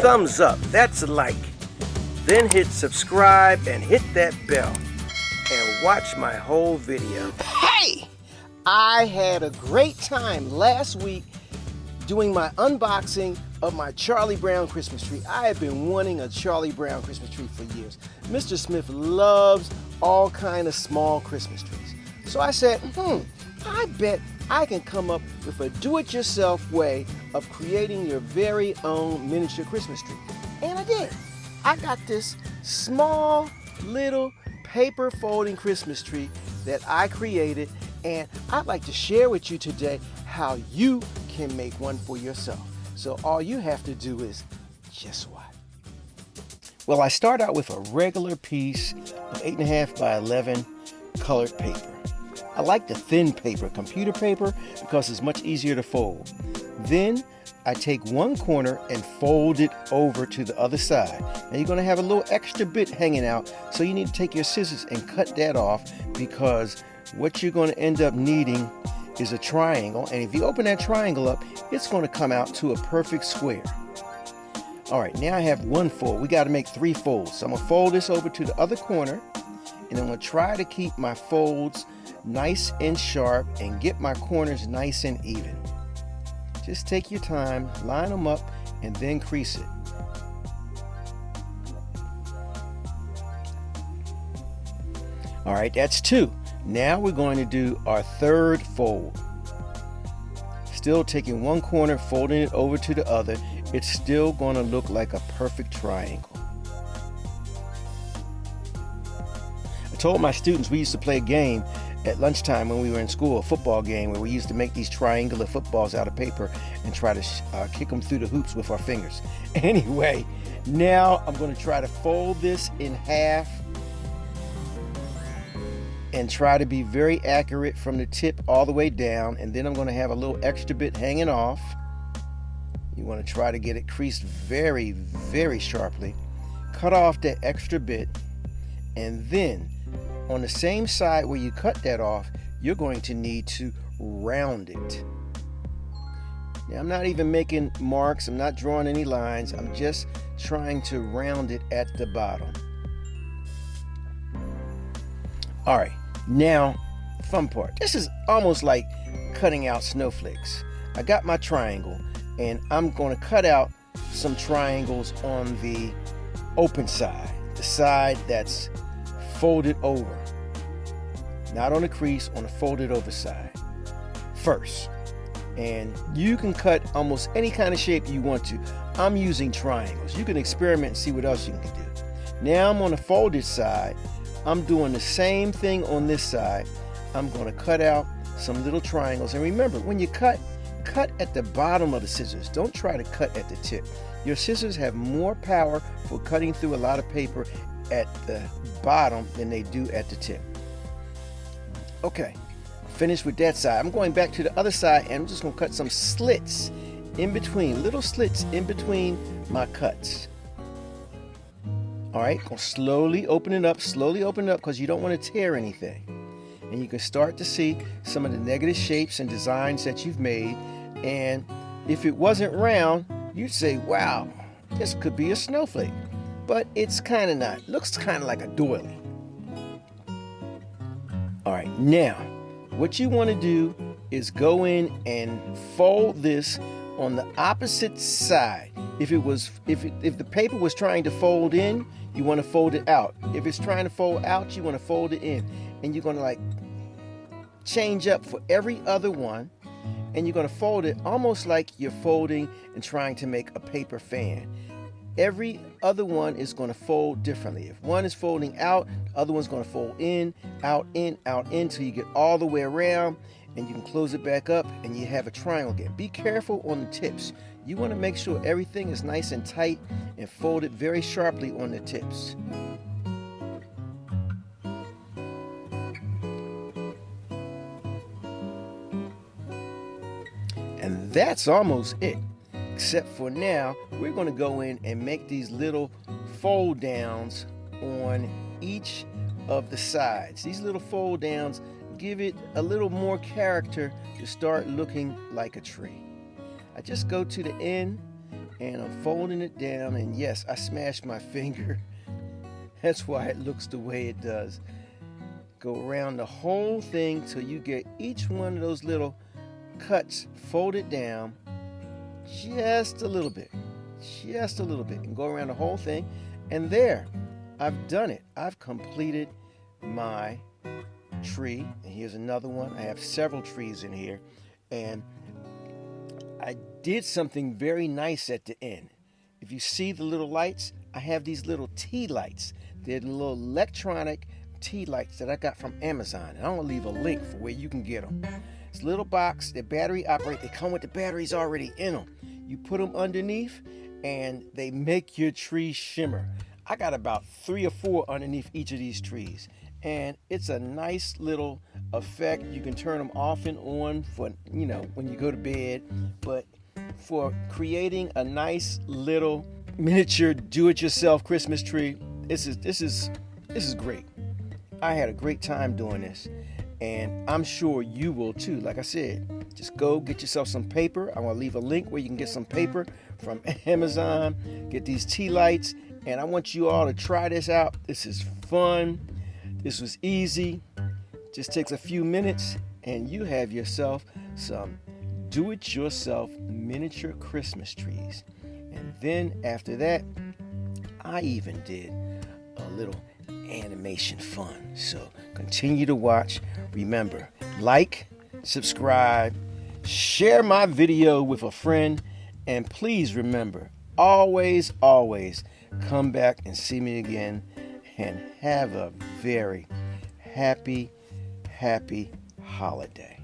thumbs up, that's a like. Then hit subscribe and hit that bell and watch my whole video. Hey! I had a great time last week doing my unboxing of my Charlie Brown Christmas tree. I have been wanting a Charlie Brown Christmas tree for years. Mr. Smith loves all kind of small Christmas trees. So I said, I bet I can come up with a do-it-yourself way of creating your very own miniature Christmas tree. And I did. I got this small little paper folding Christmas tree that I created, and I'd like to share with you today how you can make one for yourself. So all you have to do is just what? Well, I start out with a regular piece of 8.5 by 11 colored paper. I like the thin paper, computer paper, because it's much easier to fold. Then I take one corner and fold it over to the other side. Now you're going to have a little extra bit hanging out, so you need to take your scissors and cut that off, because what you're going to end up needing is a triangle, and if you open that triangle up, it's going to come out to a perfect square. All right, now I have one fold. We got to make 3 folds. So I'm going to fold this over to the other corner, and I'm going to try to keep my folds nice and sharp and get my corners nice and even. Just take your time, line them up, and then crease it. All right, that's 2. Now we're going to do our 3rd fold. Still taking one corner, folding it over to the other. It's still going to look like a perfect triangle. I told my students we used to play a game at lunchtime when we were in school, a football game where we used to make these triangular footballs out of paper and try to kick them through the hoops with our fingers. Anyway, now I'm going to try to fold this in half and try to be very accurate from the tip all the way down, and then I'm going to have a little extra bit hanging off. You want to try to get it creased very, very sharply. Cut off that extra bit, and then on the same side where you cut that off, you're going to need to round it. Now, I'm not even making marks, I'm not drawing any lines, I'm just trying to round it at the bottom. All right, now, fun part. This is almost like cutting out snowflakes. I got my triangle, and I'm going to cut out some triangles on the open side, the side that's folded over. Not on the crease, on the folded over side first. And you can cut almost any kind of shape you want to. I'm using triangles. You can experiment and see what else you can do. Now I'm on the folded side. I'm doing the same thing on this side. I'm going to cut out some little triangles. And remember, when you cut at the bottom of the scissors. Don't try to cut at the tip. Your scissors have more power for cutting through a lot of paper at the bottom than they do at the tip. Okay, finished with that side. I'm going back to the other side, and I'm just going to cut some slits in between, little slits in between my cuts. All right, go slowly open it up because you don't want to tear anything. And you can start to see some of the negative shapes and designs that you've made. And if it wasn't round, you'd say, wow, this could be a snowflake. But it's kind of not. Looks kind of like a doily. All right, now, what you want to do is go in and fold this on the opposite side. If the paper was trying to fold in, you want to fold it out. If it's trying to fold out, you want to fold it in. And you're going to change up for every other one. And you're going to fold it almost like you're folding and trying to make a paper fan. Every other one is going to fold differently. If one is folding out, the other one's going to fold in, out, until you get all the way around, and you can close it back up and you have a triangle again. Be careful on the tips. You want to make sure everything is nice and tight and folded very sharply on the tips. And that's almost it. Except for now, we're going to go in and make these little fold downs on each of the sides. These little fold downs give it a little more character to start looking like a tree. I just go to the end and I'm folding it down, and yes, I smashed my finger. That's why it looks the way it does. Go around the whole thing till you get each one of those little cuts folded down just a little bit, and go around the whole thing. And there, I've done it. I've completed my tree. And here's another one. I have several trees in here, and I did something very nice at the end. If you see the little lights, I have these little tea lights. They're the little electronic tea lights that I got from Amazon. And I'm going to leave a link for where you can get them. It's a little box. They're battery operated. They come with the batteries already in them. You put them underneath, and they make your tree shimmer. I got about 3 or 4 underneath each of these trees. And it's a nice little effect. You can turn them off and on for, when you go to bed. But for creating a nice little miniature do-it-yourself Christmas tree, this is great. I had a great time doing this, and I'm sure you will too. Like I said, just go get yourself some paper. I'm gonna leave a link where you can get some paper from Amazon. Get these tea lights, and I want you all to try this out. This is fun. This was easy. Just takes a few minutes, and you have yourself some do-it-yourself miniature Christmas trees. And then after that, I even did a little animation fun. So continue to watch. Remember, like, subscribe, share my video with a friend, and please remember, always come back and see me again, and have a very happy holiday.